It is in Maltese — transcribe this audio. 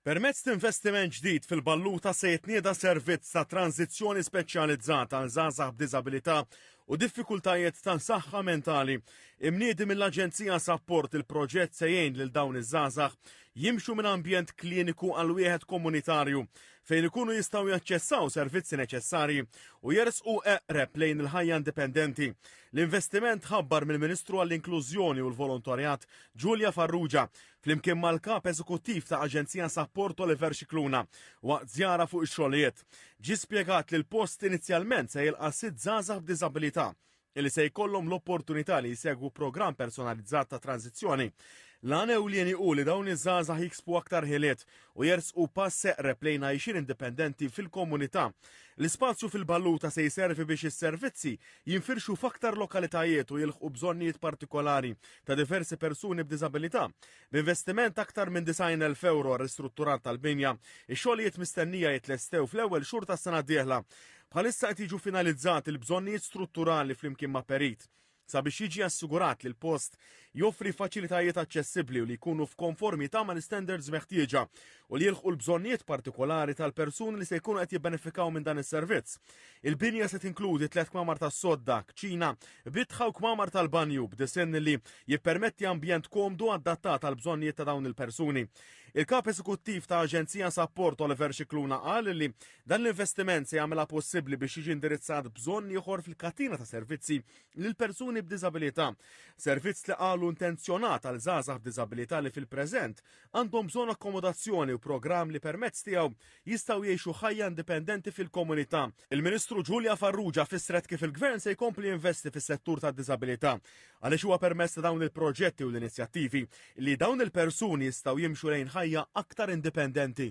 Permezz ta' investiment ġdid fil-Balluta se jitnieda servizz ta' tranzizzjoni speċjalizzata għal żgħażagħ b'diżabilità u diffikultajiet ta' saħħa mentali. Imniedi mill-Aġenzija Sapport il-proġett se jgħin lil dawn iż-żgħażagħ jimxu minn ambjent kliniku għal wieħed komunitarju fejn ikunu jistgħu jaċċessaw servizzi neċessarji u jersqu eqreb lejn il-ħajja indipendenti. L-investiment ħabbar mill-Ministru għall-Inklużjoni u l-Volontarjat Giulia Farrugia flimkien mal-kap eżekuttiv ta' Aġenzija Sapport Oliver Scicluna waqt żjara fuq ix-xogħlijiet. Ġie spjegat li l-post inizjalment se jilqa' 6 żgħażagħ b'diżabilità illi se jkollhom l-opportunità li jsegwu programm personalizzat ta' tranzizzjoni. L-għana ewlieni hu li dawn iż-żgħażagħ jiksbu aktar ħiliet u jersqu pass eqreb lejn għajxin indipendenti fil-komunità. L-ispazju fil-Balluta se jservi biex is-servizzi jinfirxu f'aktar lokalitajiet u jilħqu bżonnijiet partikolari ta' diversi persuni b'diżabilità. B'investiment aktar minn 90,000 euro ristrutturat tal-binja, ix-xogħlijiet mistennija jitlestew fl-ewwel xhur tas-sena d-dieħla. Bħalissa qed jiġu finalizzati l-bżonnijiet strutturali flimkien ma' perit sabiex jiġi assigurat li l-post joffri faċilitajiet aċċessibbli u li jkunu f'konformità ma' l-standards meħtieġa u li jilħqu l-bżonnijiet partikolari tal-persuni li se jkunu qed jibbenefikaw minn dan is-servizz. Il-binja se tinkludi 3 kmamar tas-sodda, kċina, bitħa u kmamar tal-banju b'disinn li jippermetti ambjent komdu adattat għal bżonnijiet ta' dawn il-persuni. Il-kap eżekuttiv ta' Aġenzija Sapport Oliver Scicluna qal li dan l-investiment se jagħmilha possibbli biex jiġi indirizzat bżonn ieħor fil-katina ta' servizzi lil persuni b'diżabilità. Servizz li qalu intenzjonat għal żgħażagħ b'diżabilità li fil-preżent għandhom bżonn akkomodazzjoni u programm li permezz tiegħu jistgħu jgħixu ħajja indipendenti fil-komunità. Il-Ministru Giulia Farrugia fissret kif il-Gvern se jkompli jinvesti fis-settur tad-diżabilità għaliex huwa permezz ta' dawn il-proġetti u l-inizjattivi li dawn il-persuni jistgħu jimxu lejn ħajja aktar indipendenti.